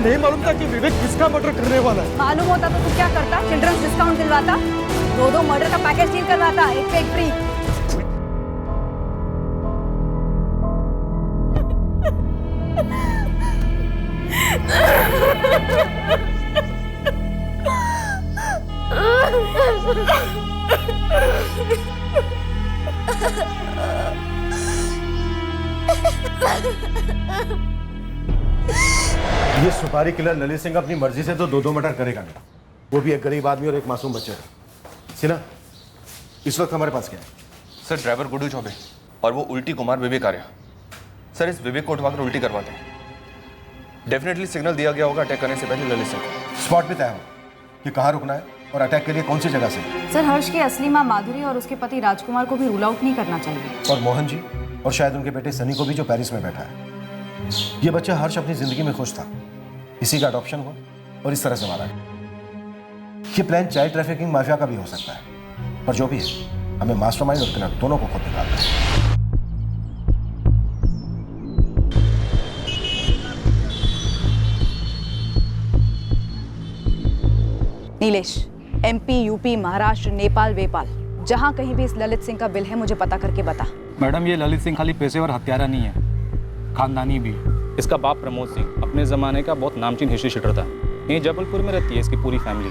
नहीं मालूम था कि विवेक किसका मर्डर करने वाला है। मालूम होता तो तू क्या करता? चिल्ड्रंस डिस्काउंट दिलवाता, 2 मर्डर का पैकेज डील करवाता, एक पे एक फ्री। ये सुपारी किलर ललित सिंह अपनी मर्जी से तो 2 मर्डर करेगा नहीं, वो भी एक गरीब आदमी और एक मासूम बच्चे का। सिन्हा, इस वक्त हमारे पास क्या है? सर ड्राइवर गुड्डू चौबे और वो उल्टी कुमार विवेक आर्या। सर इस विवेक को उठवाकर उल्टी करवाते हैं। डेफिनेटली सिग्नल दिया गया होगा अटैक करने से पहले ललित सिंह को। स्पॉट भी तय हो कि कहाँ रुकना है और अटैक के लिए कौन सी जगह से। सर हर्ष की असली मां माधुरी और उसके पति राजकुमार को भी रूल आउट नहीं करना चाहिए। और मोहन जी और शायद उनके बेटे सनी को भी, जो पेरिस में बैठा है। ये बच्चा हर्ष अपनी जिंदगी में खुश था, इसी का अडॉप्शन हुआ और इस तरह से मारा है। ये प्लान चाइल्ड ट्रैफिकिंग माफिया का भी हो सकता है, पर जो भी है, हमें मास्टरमाइंड और किलर दोनों को खुद निकालना है। नीलेश, MP, UP, महाराष्ट्र, नेपाल, वेपाल, जहां कहीं भी इस ललित सिंह का बिल है मुझे पता करके बता। मैडम ये ललित सिंह खाली पेशेवर हत्यारा नहीं है, खानदानी भी। इसका बाप प्रमोद सिंह अपने ज़माने का बहुत नामचीन हिस्ट्री शीटर था। यहीं जबलपुर में रहती है इसकी पूरी फैमिली।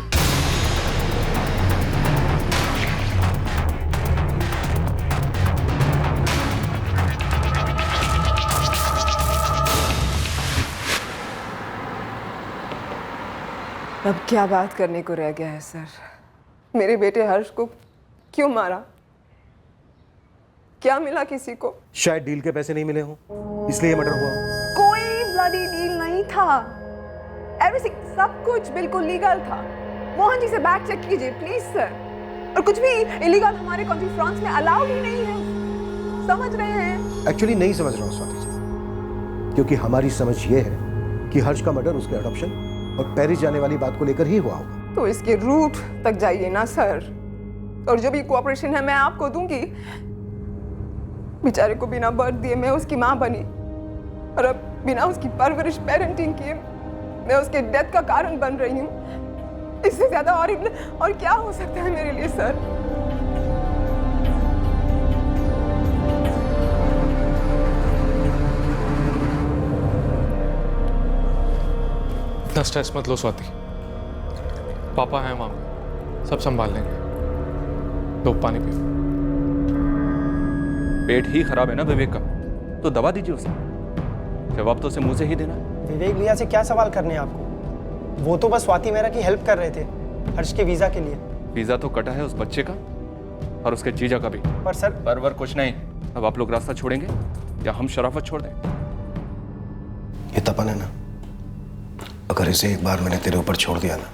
अब क्या बात करने को रह गया है सर? मेरे बेटे हर्ष को क्यों मारा? क्या मिला किसी को? शायद डील के पैसे नहीं मिले हों, इसलिए ये मर्डर हुआ हो। कोई ब्लडी डील नहीं था। एवरीथिंग, सब कुछ बिल्कुल लीगल था। मोहन जी से बैक चेक कीजिए प्लीज सर। और कुछ भी इलीगल हमारे कंट्री फ्रांस में अलाउड ही नहीं है, समझ रहे हैं? एक्चुअली नहीं समझ रहा हूँ स्वाति जी, क्योंकि हमारी समझ ये है कि हर्ष का मर्डर उसके अडॉप्शन और पेरिस जाने वाली बात को लेकर ही हुआ होगा। तो इसके रूट तक जाइए ना सर, और जो भी कोऑपरेशन है मैं आपको दूंगी। बेचारे को बिना बर्थ दिए मैं उसकी माँ बनी, और अब बिना उसकी परवरिश पेरेंटिंग किए मैं उसके डेथ का कारण बन रही हूँ। इससे ज्यादा और क्या हो सकता है मेरे लिए सर? इतना स्ट्रेस मत लो स्वाति, पापा हैं वहां, सब संभाल लेंगे। लो पानी पियो। पेट ही खराब है ना विवेक का, तो दवा दीजिए उसे। जवाब तो उसे मुंह से ही देना। विवेक भैया से क्या सवाल करने हैं आपको? वो तो बस स्वाति मेरा की हेल्प कर रहे थे हर्ष के वीजा के लिए। वीजा तो कटा है उस बच्चे का और उसके जीजा का भी। पर सर पर कुछ नहीं। अब आप लोग रास्ता छोड़ेंगे या हम शराफत छोड़ दें? ये तपन है ना, अगर इसे एक बार मैंने तेरे ऊपर छोड़ दिया ना,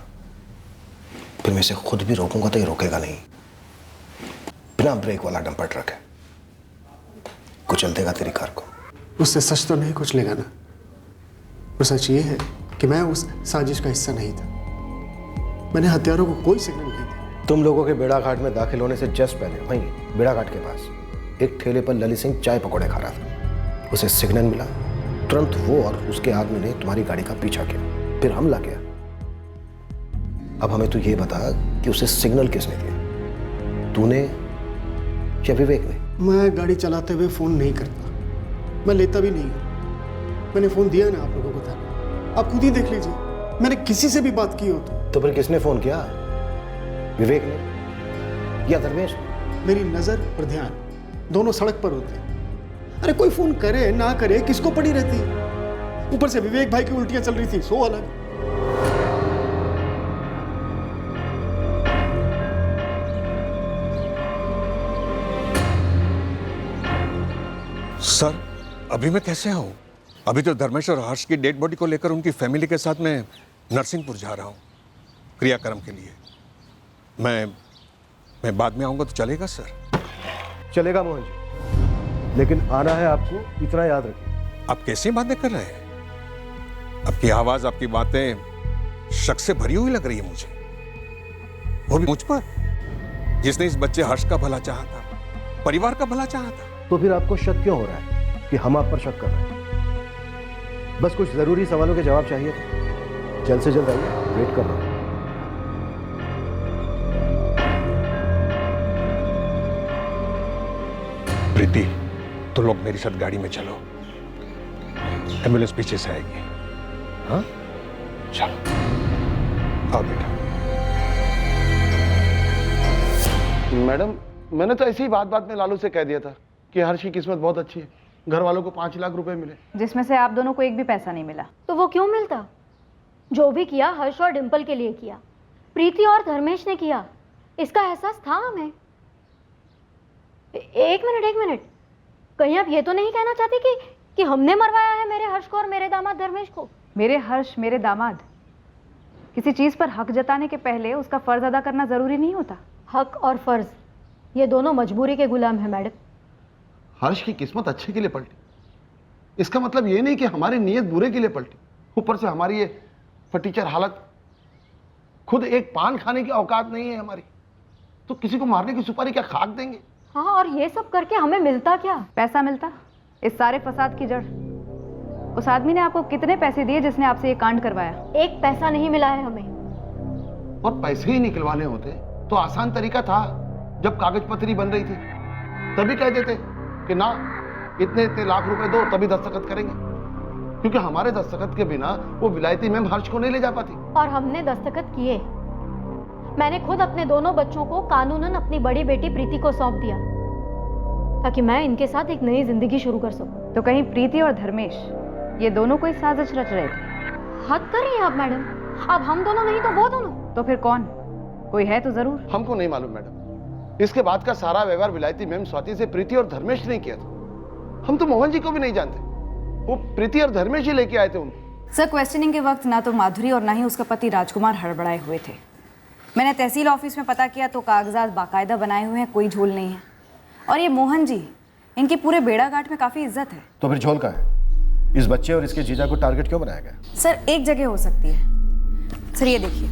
फिर मैं इसे खुद भी रोकूंगा तो ये रोकेगा नहीं। बिना ब्रेक वाला डंपर ट्रक है, कुचल देगा तेरी कार को। उससे सच तो नहीं कुछ लेगा ना। वो सच ये है कि मैं उस साजिश का हिस्सा नहीं था। मैंने हथियारों को कोई सिग्नल नहीं दिया। तुम लोगों के बेड़ा घाट में दाखिल होने से जस्ट पहले वहीं बेड़ा घाट के पास एक ठेले पर ललित सिंह चाय पकौड़े खा रहा था। उसे सिग्नल मिला, तुरंत वो और उसके आदमी ने तुम्हारी गाड़ी का पीछा किया, फिर हमला किया। अब हमें तो ये बता कि उसे सिग्नल किसने दिया, तूने या विवेक ने? मैं गाड़ी चलाते हुए फोन नहीं करता, मैं लेता भी नहीं हूँ। मैंने फोन दिया ना आप लोगों को था, आप खुद ही देख लीजिए। मैंने किसी से भी बात की हो तो फिर किसने फोन किया, विवेक ने या धर्मेश ने? मेरी नजर और ध्यान दोनों सड़क पर होते हैं। अरे कोई फोन करे ना करे किसको पड़ी रहती है? ऊपर से विवेक भाई की उल्टियां चल रही थी, सो अलग। सर अभी मैं कैसे आऊं? अभी तो धर्मेश और हर्ष की डेड बॉडी को लेकर उनकी फैमिली के साथ मैं नरसिंहपुर जा रहा हूं क्रियाक्रम के लिए। मैं बाद में आऊंगा तो चलेगा सर? चलेगा मोहन जी, लेकिन आना है आपको, इतना याद रखिए। आप कैसी बातें कर रहे हैं? आपकी आवाज, आपकी बातें शक से भरी हुई लग रही है मुझे, वो भी मुझ पर, जिसने इस बच्चे हर्ष का भला चाहा था, परिवार का भला चाहा था। तो फिर आपको शक क्यों हो रहा है कि हम आप पर शक कर रहे हैं? बस कुछ जरूरी सवालों के जवाब चाहिए थे। जल्द से जल्द आइए, वेट कर रहा हूँ। प्रीति, तो लोग मेरी साथ गाड़ी में चलो, एम्बुलेंस पीछे से आएगी। हाँ चलो, आओ बेटा। मैडम, मैंने तो ऐसी ही बात बात में लालू से कह दिया था कि हर्ष की किस्मत बहुत अच्छी है, घर वालों को 5 लाख रुपए मिले, जिसमें से आप दोनों को एक भी पैसा नहीं मिला। तो वो क्यों मिलता? जो भी किया हर्ष और डिंपल के लिए किया, प्रीति और धर्मेश ने किया, इसका एहसास था हमें। एक मिनट, कहीं आप ये तो नहीं कहना चाहती कि हमने मरवाया है मेरे हर्ष को और मेरे दामाद धर्मेश को? मेरे हर्ष, मेरे दामाद, किसी चीज पर हक जताने के पहले उसका फर्ज अदा करना जरूरी नहीं होता? हक और फर्ज, ये दोनों मजबूरी के गुलाम हैं मैडम। हर्ष की किस्मत अच्छे के लिए पलटी, इसका मतलब ये नहीं कि हमारी नीयत बुरे के लिए पलटी। ऊपर से हमारी ये फटीचर हालत, खुद एक पान खाने की औकात नहीं है हमारी, तो किसी को मारने की सुपारी क्या खाक देंगे? हाँ, और ये सब करके हमें मिलता क्या? पैसा मिलता। इस सारे फसाद की जड़ उस आदमी ने आपको कितने पैसे दिए जिसने आपसे ये कांड करवाया? एक पैसा नहीं मिला है हमें। और पैसे ही निकलवाने होते तो आसान तरीका था, जब कागज पत्री बन रही थी तभी कह देते कि ना, इतने इतने लाख रुपए दो तभी दस्तखत करेंगे, क्योंकि हमारे दस्तखत के बिना वो विलायती मैम हर्ष को नहीं ले जा पाती। और हमने दस्तखत किए। मैंने खुद अपने दोनों बच्चों को कानूनन अपनी बड़ी बेटी प्रीति को सौंप दिया, ताकि मैं इनके साथ एक नई जिंदगी शुरू कर सकूं। तो कहीं प्रीति और धर्मेश ये दोनों कोई साजिश रच रहे थे? हद कर रही हैं आप मैडम। अब हम दोनों नहीं तो वो दोनों। तो फिर कौन? कोई है तो जरूर। हमको नहीं मालूम मैडम, इसके बाद का सारा व्यवहार विलायती मैम स्वाति से प्रीति और धर्मेश ने किया था। हम तो मोहन जी को भी नहीं जानते, वो प्रीति और धर्मेश ही लेके आए थे उनको। सर, क्वेश्चनिंग के वक्त ना तो माधुरी और ना ही उसका पति राजकुमार हड़बड़ाए हुए थे। मैंने तहसील ऑफिस में पता किया तो कागजात बाकायदा बनाए हुए हैं, कोई झोल नहीं है। और ये मोहन जी, इनकी पूरे बेड़ाघाट में काफी इज्जत है। तो फिर झोल का है? इस बच्चे और इसके जीजा को टारगेट क्यों बनाया गया? सर, एक जगह हो सकती है। सर ये देखिए,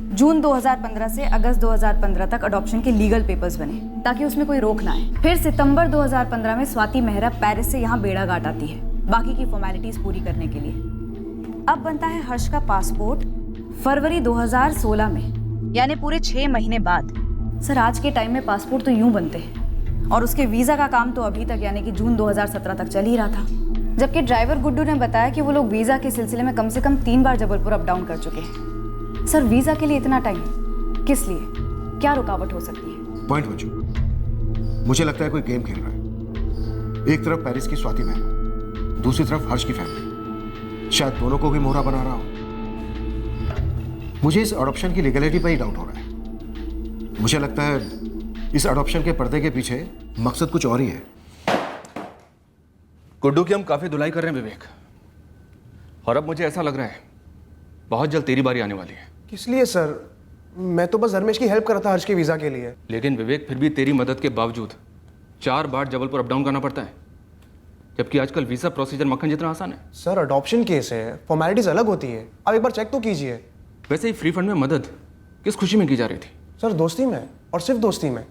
जून 2015 से अगस्त 2015 तक अडॉप्शन के लीगल पेपर्स बने ताकि उसमें कोई रोक ना आए। फिर सितंबर 2015 में स्वाति मेहरा पेरिस से यहाँ बेड़ाघाट आती है बाकी की फॉर्मेलिटीज पूरी करने के लिए। अब बनता है हर्ष का पासपोर्ट फरवरी 2016 में, यानी पूरे 6 महीने बाद। सर, आज के टाइम में पासपोर्ट तो यूं बनते हैं, और उसके वीजा का काम तो अभी तक यानी कि जून 2017 तक चल ही रहा था। जबकि ड्राइवर गुड्डू ने बताया कि वो लोग वीजा के सिलसिले में कम से कम 3 बार जबलपुर अप डाउन कर चुके हैं। सर, वीजा के लिए इतना टाइम किस लिए? क्या रुकावट हो सकती है? पॉइंट बच्चों, मुझे लगता है कोई गेम खेल रहा है। एक तरफ पेरिस की स्वाति मैम, दूसरी तरफ हर्ष की फैमिली, शायद दोनों को भी मोहरा बना रहा हो। मुझे इस अडॉप्शन की लीगलिटी पर ही डाउट हो रहा है। मुझे लगता है इस अडॉप्शन के पर्दे के पीछे मकसद कुछ और ही है। गुड्डू की हम काफी धुलाई कर रहे हैं विवेक, और अब मुझे ऐसा लग रहा है बहुत जल्द तेरी बारी आने वाली है। किस लिए सर? मैं तो बस धर्मेश की हेल्प कर रहा था हर्ष के वीज़ा के लिए। लेकिन विवेक, फिर भी तेरी मदद के बावजूद 4 बार जबलपुर अप डाउन करना पड़ता है, जबकि आजकल वीज़ा प्रोसीजर मक्खन जितना आसान है। सर, अडॉप्शन केस है, फॉर्मेलिटीज अलग होती है। आप एक बार चेक तो कीजिए। वैसे ही फ्री फंड में मदद किस खुशी में की जा रही थी? सर, दोस्ती में, और सिर्फ दोस्ती में।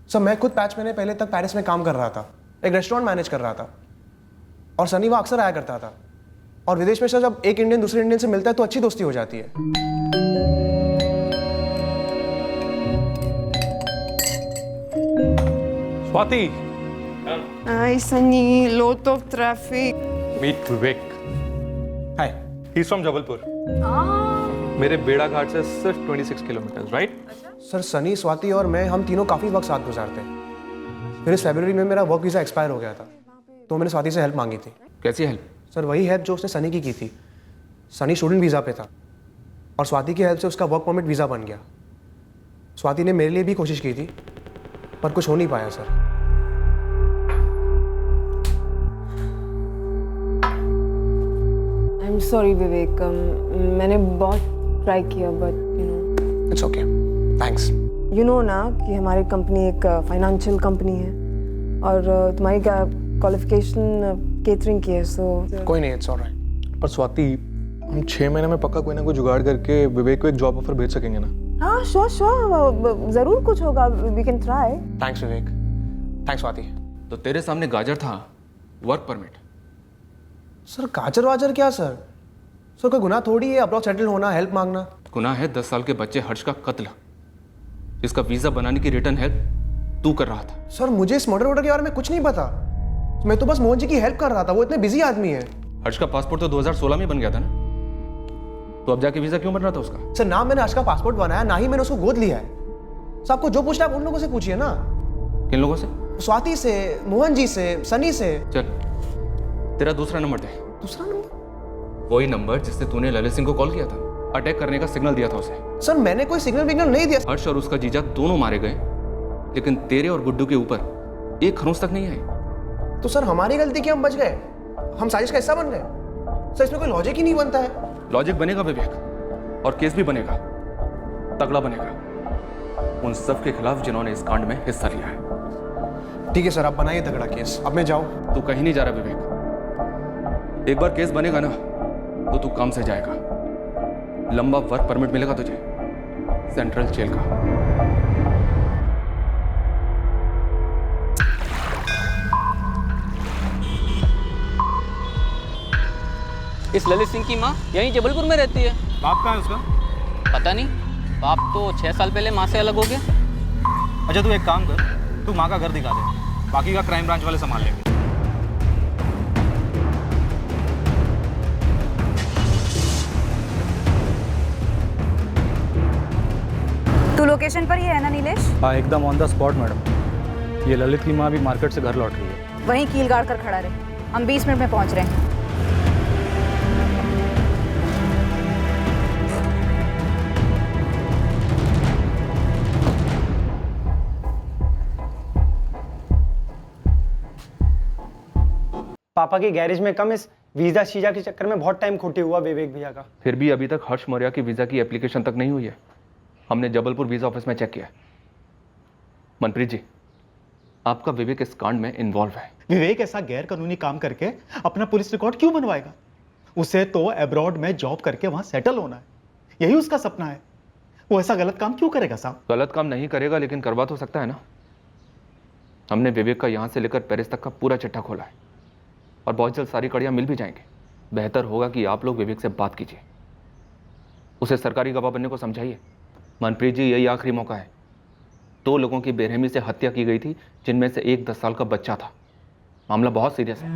सर, मैं खुद 5 महीने पहले तक पेरिस में काम कर रहा था, एक रेस्टोरेंट मैनेज कर रहा था, और सनी वहाँ अक्सर आया करता था। और विदेश में सर, जब एक इंडियन दूसरे इंडियन से मिलता है तो अच्छी दोस्ती हो जाती है। Swati, Hi, Sunny. Lot of traffic. Meet Vivek. Hi. He is from Jabalpur. मेरे बेड़ा घाट से सिर्फ 26 kilometre, right? Sir, Sunny, Swati और मैं, हम तीनों काफ़ी वक्त साथ गुजारते हैं। फिर इस फरवरी में मेरा वर्क वीज़ा एक्सपायर हो गया था, तो मैंने स्वाति से हेल्प मांगी थी। कैसी हेल्प? सर, वही हेल्प जो उसने सनी की थी। सनी स्टूडेंट वीज़ा पे था, और स्वाति की हेल्प से उसका वर्क परमिट वीज़ा बन गया। स्वाति ने मेरे लिए भी कोशिश की थी, पर कुछ हो नहीं पाया सर। I'm sorry, Vivek. मैंने बहुत ट्राई किया, but you know. It's okay, thanks. You know ना कि हमारी कंपनी एक फाइनेंशियल कंपनी है, और तुम्हारी क्वालिफिकेशन केटरिंग की है, सो कोई नहीं, इट्स ऑलराइट। पर स्वाति, हम 6 महीने में पक्का कोई ना कोई जुगाड़ करके विवेक को एक जॉब ऑफर भेज सकेंगे ना? हाँ, श्योर, जरूर कुछ होगा। We can try. Thanks Vivek. Thanks Swati. तो तेरे सामने गाजर था, वर्क परमिट। सर, गाजर वाजर क्या सर? सर कोई गुनाह थोड़ी है अब्रॉड सेटल होना, हेल्प मांगना। गुनाह है 10 साल के बच्चे हर्ष का कत्ल, जिसका वीजा बनाने की रिटर्न हेल्प तू कर रहा था। सर मुझे इस मर्डर के बारे में कुछ नहीं पता, मैं तो बस मोहन जी की हेल्प कर रहा था, वो इतने बिजी आदमी है। हर्ष का पासपोर्ट तो 2016 में बन गया था ना, तो अब जाके वीजा क्यों बन रहा था उसका? सर ना मैंने हर्ष का पासपोर्ट बनाया, ना ही मैंने उसको गोद लिया है। सर आपको जो पूछना है आप उन लोगों से पूछिए ना। किन लोगों से? स्वाति से, मोहन जी से, सनी से। चल तेरा दूसरा नंबर दे। दूसरा नंबर? वही नंबर जिससे तूने ललित सिंह को कॉल किया था, अटैक करने का सिग्नल दिया था उसे। सर मैंने कोई सिग्नल विग्नल नहीं दिया। हर्ष और उसका जीजा दोनों मारे गए, लेकिन तेरे और गुड्डू के ऊपर एक खरोंच तक नहीं आई। तो सर हमारी गलती कि हम बच गए, हम साजिश का हिस्सा बन गए? सर इसमें कोई लॉजिक ही नहीं बनता है। लॉजिक बनेगा विवेक, और केस भी बनेगा, तगड़ा बनेगा, उन सब के खिलाफ जिन्होंने इस कांड में हिस्सा लिया है। ठीक है सर, आप बनाइए तगड़ा केस, अब मैं जाऊं? तू कहीं नहीं जा रहा विवेक, एक बार केस बनेगा ना तो तू काम से जाएगा, लंबा वर्क परमिट मिलेगा तुझे सेंट्रल जेल का। इस ललित सिंह की माँ यहीं जबलपुर में रहती है। बाप कहाँ है उसका? पता नहीं, बाप तो 6 साल पहले माँ से अलग हो गया। अच्छा तू एक काम कर, तू माँ का घर दिखा दे, बाकी का क्राइम ब्रांच वाले संभाल लेंगे। तू लोकेशन पर ही है ना नीलेश? हाँ एकदम ऑन द स्पॉट मैडम। ये ललित की माँ भी मार्केट से घर लौट रही है। वहीं कील गाड़ कर खड़ा रहे, हम 20 मिनट में पहुंच रहे हैं। पापा की गैरेज में कम इस वीजा शीजा के चक्कर में बहुत टाइम खोटे हुआ विवेक भैया का। फिर भी अभी तक हर्ष मौर्य की वीजा की एप्लीकेशन तक नहीं हुई है। हमने जबलपुर वीजा ऑफिस में चेक किया। मनप्रीत जी, आपका विवेक इस कांड में इन्वॉल्व है। विवेक ऐसा गैर कानूनी काम करके अपना पुलिस रिकॉर्ड क्यों बनवाएगा? उसे तो अब्रॉड में जॉब करके वहां सेटल होना है, यही उसका सपना है। वो ऐसा गलत काम क्यों करेगा साहब? गलत काम नहीं करेगा, लेकिन करवा तो सकता है ना। हमने विवेक का यहां से लेकर पेरिस तक का पूरा चिट्ठा खोला है, और बहुत जल्द सारी कड़ियां मिल भी जाएंगे। बेहतर होगा कि आप लोग विवेक से बात कीजिए, उसे सरकारी गवाह बनने को समझाइए। मनप्रीत जी, यही आखिरी मौका है। 2 लोगों की बेरहमी से हत्या की गई थी, जिनमें से एक 10 साल का बच्चा था। मामला बहुत सीरियस है।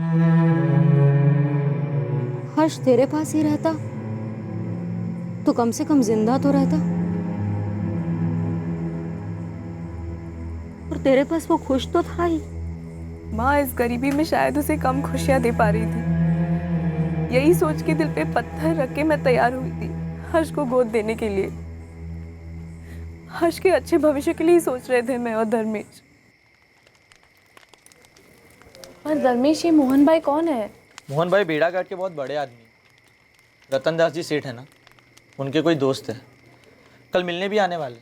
हर्ष तेरे पास ही रहता तो कम से कम जिंदा तो रहता, और तेरे पास वो खुश तो था ही। माँ इस गरीबी में शायद उसे कम खुशियां दे पा रही थी, यही सोच के दिल पे पत्थर रख के मैं तैयार हुई थी हर्ष को गोद देने के लिए। हर्ष के अच्छे भविष्य के लिए ही सोच रहे थे मैं और धर्मेश। और धर्मेश, ये मोहन भाई कौन है? मोहन भाई बेड़ाघाट के बहुत बड़े आदमी, रतन दास जी सेठ है ना, उनके कोई दोस्त है, कल मिलने भी आने वाले।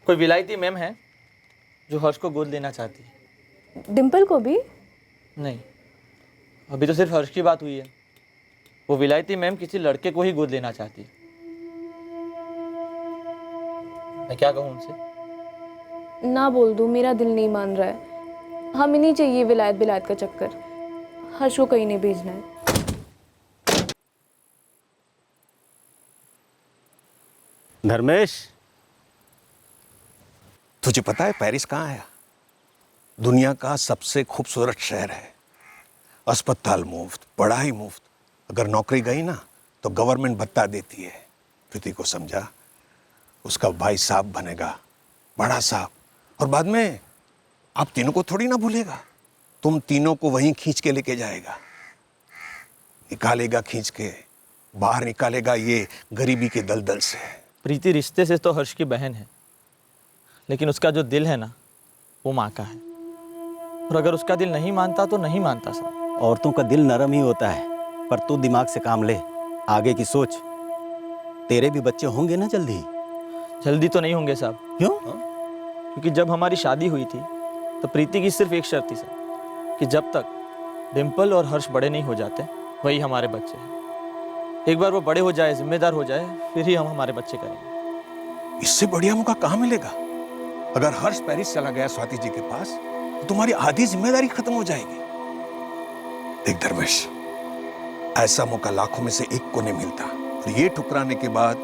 कोई विलायती मैम है जो हर्ष को गोद लेना चाहती है। डिम्पल को भी? नहीं, अभी तो सिर्फ हर्ष की बात हुई है। वो विलायती मैम किसी लड़के को ही गोद लेना चाहती है। मैं क्या कहूँ उनसे? ना बोल दूँ, मेरा दिल नहीं मान रहा है। हमें नहीं चाहिए विलायत बिलायत का चक्कर, हर्ष को कहीं नहीं भेजना है। धर्मेश, तुझे पता है पेरिस कहाँ है? दुनिया का सबसे खूबसूरत शहर है। अस्पताल मुफ्त, पढ़ाई मुफ्त। अगर नौकरी गई ना तो गवर्नमेंट भत्ता देती है। प्रीति को समझा, उसका भाई साहब बनेगा, बड़ा साहब, और बाद में आप तीनों को थोड़ी ना भूलेगा। तुम तीनों को वहीं खींच के लेके जाएगा, निकालेगा खींच के, बाहर निकालेगा ये गरीबी के दलदल से। प्रीति रिश्ते से तो हर्ष की बहन है, लेकिन उसका जो दिल है ना वो माँ का है, और अगर उसका दिल नहीं मानता तो नहीं मानता साहब। औरतों का दिल नरम ही होता है, पर तू दिमाग से काम ले, आगे की सोच। तेरे भी बच्चे होंगे ना जल्दी? जल्दी तो नहीं होंगे साहब। क्यों? क्योंकि जब हमारी शादी हुई थी तो प्रीति की सिर्फ एक शर्त थी साहब, कि जब तक डिम्पल और हर्ष बड़े नहीं हो जाते वही हमारे बच्चे हैं। एक बार वो बड़े हो जाए, जिम्मेदार हो जाए, फिर ही हम हमारे बच्चे करेंगे। इससे बढ़िया मौका कहाँ मिलेगा? अगर हर्ष पेरिस चला गया स्वाति जी के पास तो तुम्हारी आधी जिम्मेदारी खत्म हो जाएगी। देख धर्मेश, ऐसा मौका लाखों में से एक को नहीं मिलता, और ये ठुकराने के बाद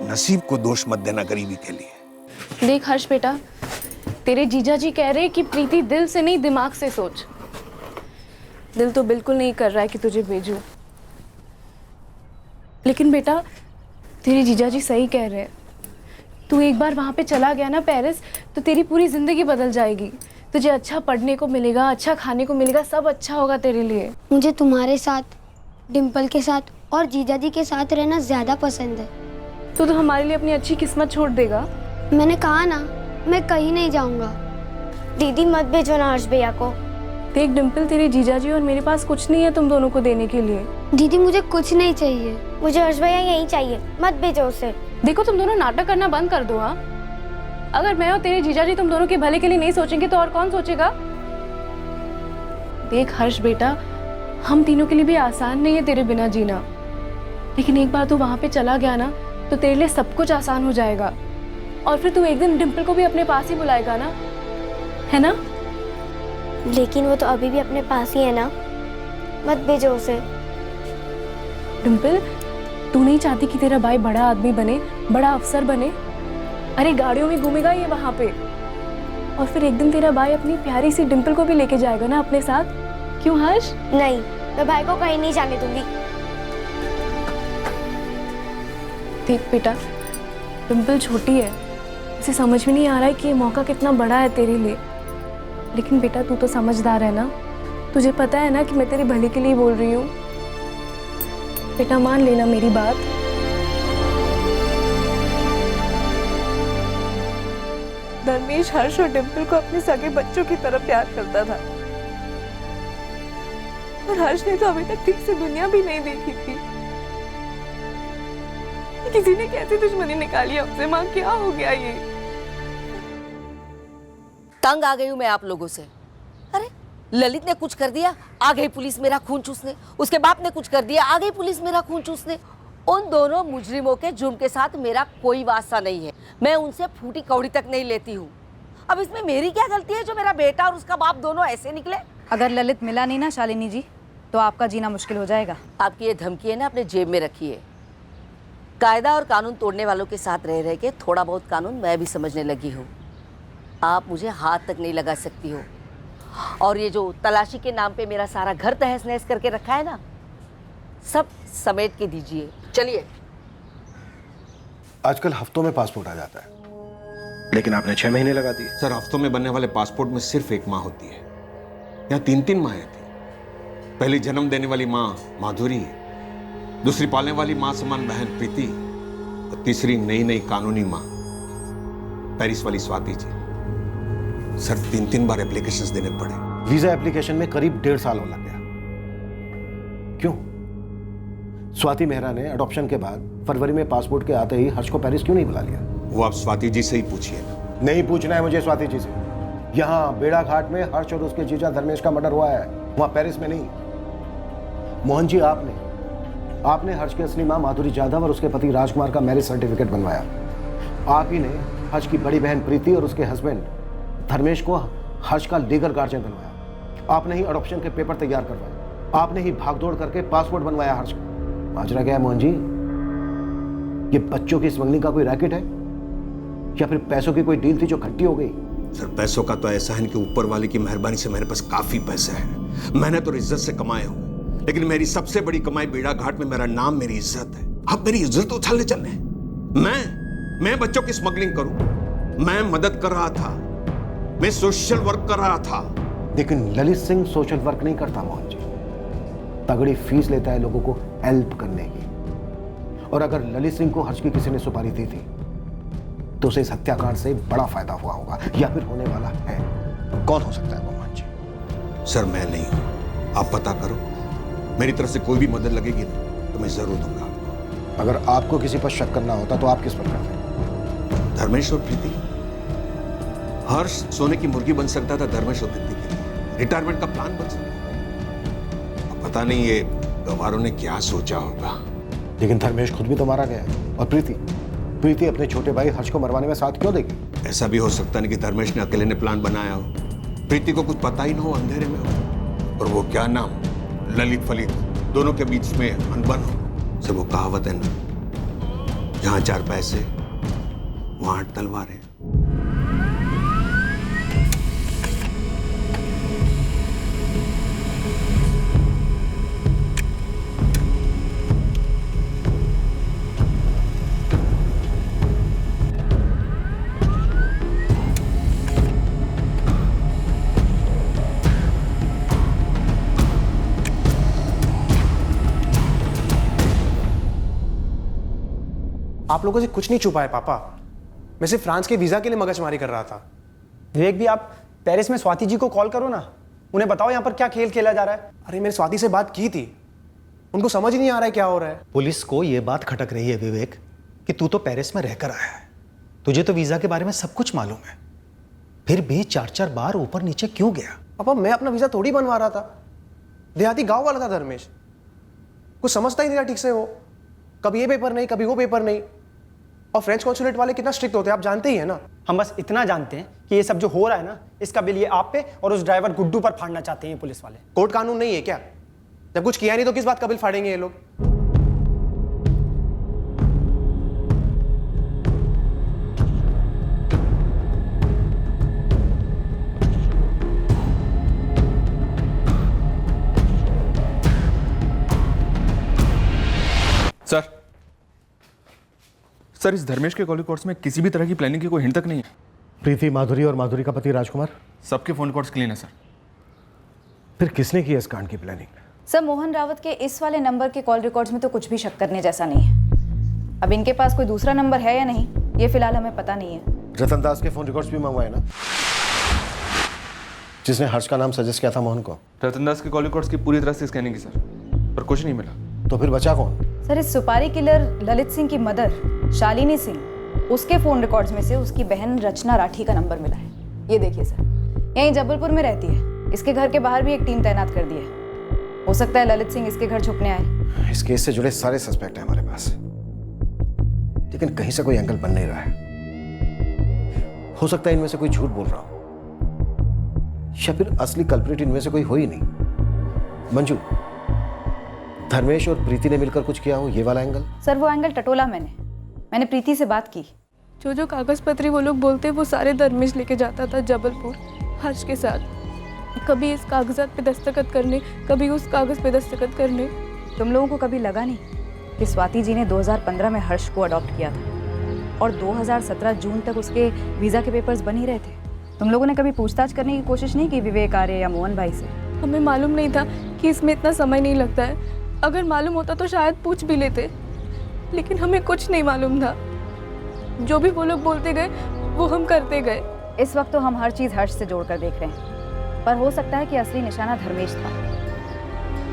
नसीब को दोष मत देना गरीबी के लिए। देख हर्ष बेटा, तेरे जीजा जी कह रहे कि प्रीति दिल से नहीं दिमाग से सोच। दिल तो बिल्कुल नहीं कर रहा है कि तुझे भेजूं, लेकिन बेटा तेरे जीजा जी सही कह रहे हैं। तू एक बार वहाँ पे चला गया ना पेरिस, तो तेरी पूरी जिंदगी बदल जाएगी। तुझे अच्छा पढ़ने को मिलेगा, अच्छा खाने को मिलेगा, सब अच्छा होगा तेरे लिए। मुझे तुम्हारे साथ, डिम्पल के साथ और जीजा जी के साथ रहना ज्यादा पसंद है। तो हमारे लिए अपनी अच्छी किस्मत छोड़ देगा? मैंने कहा ना, मैं कहीं नहीं जाऊंगा। दीदी मत भेजो ना हर्ष भैया को। देख डिम्पल, तेरे जीजा जी और मेरे पास कुछ नहीं है तुम दोनों को देने के लिए। दीदी मुझे कुछ नहीं चाहिए, मुझे हर्ष भैया यही चाहिए, मत भेजो उसे। देखो तुम दोनों नाटक करना बंद कर दो। हाँ, अगर मैं और तेरे जीजा जी तुम दोनों के भले के लिए नहीं सोचेंगे तो और कौन सोचेगा? देख हर्ष बेटा, हम तीनों के लिए भी आसान नहीं है तेरे बिना जीना, लेकिन एक बार तू वहां पे चला गया ना तो तेरे लिए सब कुछ आसान हो जाएगा। और फिर तू एक दिन डिम्पल को भी अपने पास ही बुलाएगा ना, है ना? लेकिन वो तो अभी भी अपने पास ही है ना, मत भेजो उसे। डिम्पल, तू नहीं चाहती कि तेरा भाई बड़ा आदमी बने, बड़ा अफसर बने? अरे गाड़ियों में घूमेगा ये वहां पे, और फिर एक दिन तेरा भाई अपनी प्यारी सी डिम्पल को भी लेके जाएगा ना अपने साथ। क्यों हर्ष? नहीं, मैं भाई को कहीं नहीं जाने दूंगी। देख बेटा, डिम्पल छोटी है, उसे समझ में नहीं आ रहा है कि ये मौका कितना बड़ा है तेरे लिए। लेकिन बेटा तू तो समझदार है ना, तुझे पता है ना कि मैं तेरे भले के लिए बोल रही हूँ। बेटा मान लेना मेरी बात। धर्मेश हर्ष और डिम्पल को अपने सगे बच्चों की तरह प्यार करता था, और हर्ष ने तो अभी तक ठीक से दुनिया भी नहीं देखी थी। किसी ने कैसे दुश्मनी निकाली हमसे? माँ क्या हो गया ये? तंग आ गई हूँ मैं आप लोगों से। अरे ललित ने कुछ कर दिया, आ गई पुलिस मेरा खून चूसने। उसके बाप ने कुछ कर दिया, आ गई पुलिस मेरा खून चूसने। उन दोनों मुजरिमों के जुर्म के साथ मेरा कोई वास्ता नहीं है, मैं उनसे फूटी कौड़ी तक नहीं लेती हूँ। अब इसमें मेरी क्या गलती है जो मेरा बेटा और उसका बाप दोनों ऐसे निकले? अगर ललित मिला नहीं ना शालिनी जी, तो आपका जीना मुश्किल हो जाएगा। आपकी ये धमकी है ना, अपने जेब में रखिए। कायदा और कानून तोड़ने वालों के साथ रह रह के थोड़ा बहुत कानून मैं भी समझने लगी हूँ। आप मुझे हाथ तक नहीं लगा सकती हो। और ये जो तलाशी के नाम पे मेरा सारा घर तहस नहस करके रखा है ना, सब समेट के दीजिए। चलिए। आजकल हफ्तों में पासपोर्ट आ जाता है, लेकिन आपने 6 महीने लगा दिए। सर, हफ्तों में बनने वाले पासपोर्ट में सिर्फ एक माँ होती है, यहाँ 3-3 माएँ थी। पहली जन्म देने वाली माँ माधुरी, दूसरी पालने वाली माँ समान बहन प्रीति, और तीसरी नई नई कानूनी माँ पेरिस वाली स्वाति जी। सर, 3-3 बार एप्लीकेशंस देने पड़े। वीजा एप्लीकेशन में करीब 1.5 साल हो लग गया। क्यों? स्वाति मेहरा ने अडॉप्शन के बाद फरवरी में पासपोर्ट के आते ही हर्ष को पेरिस क्यों नहीं बुला लिया? वो आप स्वाति जी से ही पूछिए। नहीं पूछना है मुझे स्वाति जी से। यहाँ बेड़ा घाट में हर्ष और उसके जीजा धर्मेश का मर्डर हुआ है, वहां पेरिस में नहीं। मोहन जी, आपने हर्ष की असली मां माधुरी जाधव और उसके पति राजकुमार का मैरिज सर्टिफिकेट बनवाया। आप ही ने हर्ष की बड़ी बहन प्रीति और उसके हस्बैंड धर्मेश को हर्ष का लीगल गार्जियन बनवाया। आपने ही अडॉप्शन के पेपर तैयार करवाए। आपने ही भागदौड़ करके पासपोर्ट बनवाया हर्ष का। माजरा क्या है मोहन जी? ये बच्चों की स्मगलिंग का कोई रैकेट है या फिर पैसों की कोई डील थी जो खट्टी हो गई? सर, पैसों का तो ऐसा है कि ऊपर वाले की मेहरबानी से मेरे पास काफी पैसे हैं। मैंने तो इज्जत से कमाए हूं, लेकिन मेरी सबसे बड़ी कमाई बेड़ा घाट में मेरा नाम, मेरी इज्जत है। अब मेरी इज्जत उछालने चलने? मैं बच्चों की स्मगलिंग करूं? मैं मदद कर रहा था, मैं सोशल वर्क कर रहा था। लेकिन ललित सिंह सोशल वर्क नहीं करता मोहन जी, तगड़ी फीस लेता है लोगों को हेल्प करने की। और अगर ललित सिंह को हर्ष की किसी ने सुपारी दी थी तो उसे इस हत्याकांड से बड़ा फायदा हुआ होगा या फिर होने वाला है। कौन हो सकता है वो मोहन जी? सर, मैं नहीं हूं। आप पता करो, मेरी तरफ से कोई भी मदद लगेगी ना तो मैं जरूर दूंगा आपको। अगर आपको किसी पर शक करना होता तो आप किस पर करते? धर्मेश और प्रीति। हर्ष सोने की मुर्गी बन सकता था धर्मेश और प्रीति के लिए, रिटायरमेंट का प्लान बन सकता था। अब पता नहीं ये गवारों ने क्या सोचा होगा। लेकिन धर्मेश खुद भी तो मारा गया है। और प्रीति अपने छोटे भाई हर्ष को मरवाने में साथ क्यों देगी? ऐसा भी हो सकता नहीं कि धर्मेश ने अकेले ने प्लान बनाया हो, प्रीति को कुछ पता ही ना हो, अंधेरे में हो। और वो क्या नाम, ललित फलित, दोनों के बीच में अनबन हो। सब वो कहावत है ना, जहां 4 पैसे वहां 8 तलवारें। आप लोगों से कुछ नहीं छुपा है पापा। मैं सिर्फ फ्रांस के वीजा के लिए मगजमारी कर रहा था। विवेक भी, आप पेरिस में स्वाति जी को कॉल करो ना, उन्हें बताओ यहाँ पर क्या खेल खेला जा रहा है। अरे मैंने स्वाति से बात की थी, उनको समझ ही नहीं आ रहा है क्या हो रहा है। पुलिस को यह बात खटक रही है विवेक कि तू तो पेरिस में रहकर आया है, तुझे तो वीजा के बारे में सब कुछ मालूम है, फिर भी 4-4 बार ऊपर नीचे क्यों गया? पापा मैं अपना वीजा थोड़ी बनवा रहा था, देहाती गांव वाला था धर्मेश, कुछ समझता ही नहीं था ठीक से। वो कभी ये पेपर नहीं, कभी वो पेपर नहीं। और फ्रेंच कॉन्सुलेट वाले कितना स्ट्रिक्ट होते हैं आप जानते ही है ना। हम बस इतना जानते हैं कि ये सब जो हो रहा है ना, इसका बिल ये आप पे और उस ड्राइवर गुड्डू पर फाड़ना चाहते हैं पुलिस वाले। कोर्ट कानून नहीं है क्या? जब कुछ किया नहीं तो किस बात का बिल फाड़ेंगे ये लोग? सर इस धर्मेश के कॉल रिकॉर्ड्स में किसी भी तरह की प्लानिंग की कोई हिंट तक नहीं है। प्रीति, माधुरी और माधुरी का पति राजकुमार, सबके फोन रिकॉर्ड्स क्लीन है सर। फिर किसने की इस कांड की प्लानिंग? सर मोहन रावत के इस वाले नंबर के कॉल रिकॉर्ड्स में तो कुछ भी शक करने जैसा नहीं है। अब इनके पास कोई दूसरा नंबर है या नहीं ये फिलहाल हमें पता नहीं है। रतन दास के फोन रिकॉर्ड्स भी मंगवाए ना, जिसने हर्ष का नाम सजेस्ट किया था मोहन को। रतन दास के कॉल रिकॉर्ड्स की पूरी तरह से स्कैनिंग की सर, पर कुछ नहीं मिला। तो फिर बचा कौन? सर इस सुपारी किलर ललित सिंह की मदर शालिनी सिंह, उसके फोन रिकॉर्ड्स में से उसकी बहन रचना राठी का नंबर मिला है। ये देखिए सर, यहीं जबलपुर में रहती है, इसके घर के बाहर भी एक टीम तैनात कर दी है। हो सकता है ललित सिंह इसके घर छुपने आए। इस केस से जुड़े सारे सस्पेक्ट हैं हमारे पास, लेकिन कहीं से कोई एंगल बन नहीं रहा है। हो सकता है इनमें से कोई झूठ बोल रहा हो, या फिर असली कल्प्रिट इनमें से कोई हो ही नहीं। मंजू, धर्मेश और प्रीति ने मिलकर कुछ किया हो, ये वाला एंगल? सर वो एंगल टटोला मैंने प्रीति से बात की। जो कागज पत्री वो लोग बोलते वो सारे धर्मेश लेके जाता था जबलपुर हर्ष के साथ। कभी इस कागजात पे दस्तखत करने, कभी उस कागज पे दस्तखत करने। तुम लोगों को कभी लगा नहीं कि स्वाति जी ने 2015 में हर्ष को अडॉप्ट किया था और 2017 जून तक उसके वीजा के पेपर्स बन ही रहे थे? तुम लोगों ने कभी पूछताछ करने की कोशिश नहीं की विवेक आर्य या मोहन भाई से? हमें मालूम नहीं था कि इसमें इतना समय नहीं लगता है। अगर मालूम होता तो शायद पूछ भी लेते, लेकिन हमें कुछ नहीं मालूम था। जो भी वो लोग बोलते गए वो हम करते गए। इस वक्त तो हम हर चीज हर्ष से जोड़कर देख रहे हैं, पर हो सकता है कि असली निशाना धर्मेश था।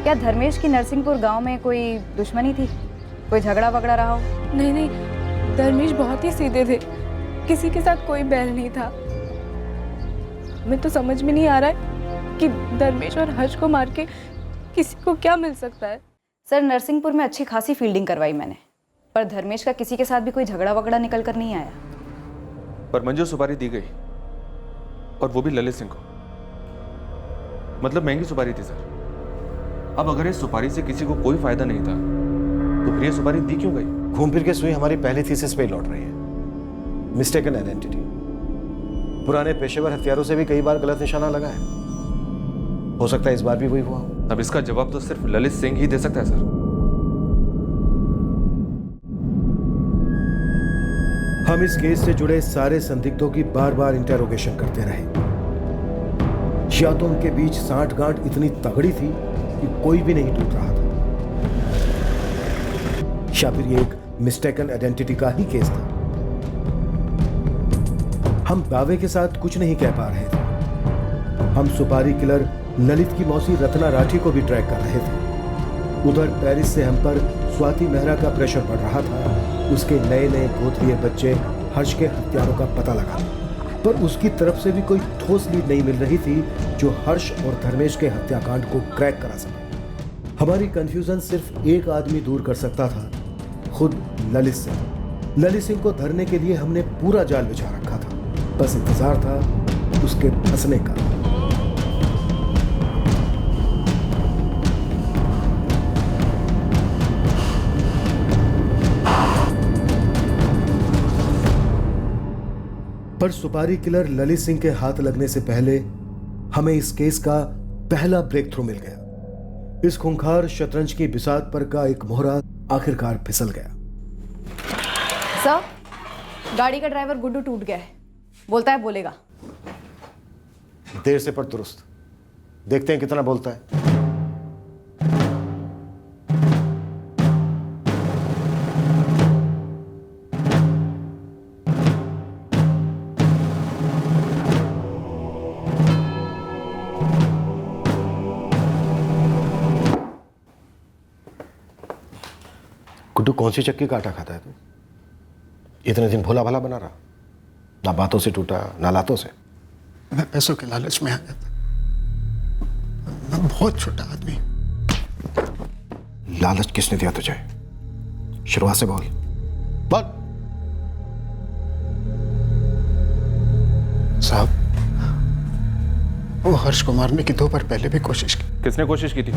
क्या धर्मेश की नरसिंहपुर गांव में कोई दुश्मनी थी, कोई झगड़ा वगड़ा रहा हो? नहीं, धर्मेश बहुत ही सीधे थे, किसी के साथ कोई बैर नहीं था। हमें तो समझ में नहीं आ रहा है कि धर्मेश और हर्ष को मार के किसी को क्या मिल सकता है। सर नरसिंहपुर में अच्छी खासी फील्डिंग करवाई मैंने, पर धर्मेश का किसी के साथ भी कोई झगड़ा वगड़ा निकल कर नहीं आया। पर मंजूर सुपारी दी गई, और वो भी ललित सिंह को, मतलब महंगी सुपारी थी सर। अब अगर इस सुपारी से किसी को कोई फायदा नहीं था तो फिर ये सुपारी दी क्यों गई? घूम फिर के सुई हमारी पहली थीसिस पे लौट रही है, मिस्टेकन आइडेंटिटी। पुराने पेशेवर हथियारों से भी कई बार गलत निशाना लगा है, हो सकता है इस बार भी वही हुआ। अब इसका जवाब तो सिर्फ ललित सिंह ही दे सकता है सर। हम इस केस से जुड़े सारे संदिग्धों की बार बार इंटेरोगेशन करते रहे। या तो उनके बीच सांठ-गांठ इतनी तगड़ी थी कि कोई भी नहीं टूट रहा था, या फिर ये एक मिस्टेकन आइडेंटिटी का ही केस था। हम दावे के साथ कुछ नहीं कह पा रहे थे। हम सुपारी किलर ललित की मौसी रत्ना राठी को भी ट्रैक कर रहे थे। उधर पेरिस से हम पर स्वाति मेहरा का प्रेशर बढ़ रहा था, उसके नए नए गोद लिए बच्चे हर्ष के हत्यारों का पता लगा, पर उसकी तरफ से भी कोई ठोस लीड नहीं मिल रही थी जो हर्ष और धर्मेश के हत्याकांड को क्रैक करा सके। हमारी कंफ्यूजन सिर्फ एक आदमी दूर कर सकता था, खुद ललित सिंह। ललित सिंह को धरने के लिए हमने पूरा जाल बिछा रखा था, बस इंतजार था उसके फंसने का। पर सुपारी किलर ललित सिंह के हाथ लगने से पहले हमें इस केस का पहला ब्रेक थ्रू मिल गया। इस खूंखार शतरंज की बिसात पर का एक मोहरा आखिरकार फिसल गया। सर, गाड़ी का ड्राइवर गुड्डू टूट गया है, बोलता है बोलेगा। देर से पर दुरुस्त, देखते हैं कितना बोलता है। गुड्डू, कौन सी चक्की का आटा खाता है तू? इतने दिन भोला भाला बना रहा, ना बातों से टूटा ना लातों से। मैं पैसों के लालच में आ गया था। मैं बहुत छोटा आदमी। लालच किसने दिया तुझे? शुरुआत से बोल। बोल। साहब, वो हर्ष को मारने की 2 बार पहले भी कोशिश की। किसने कोशिश की थी?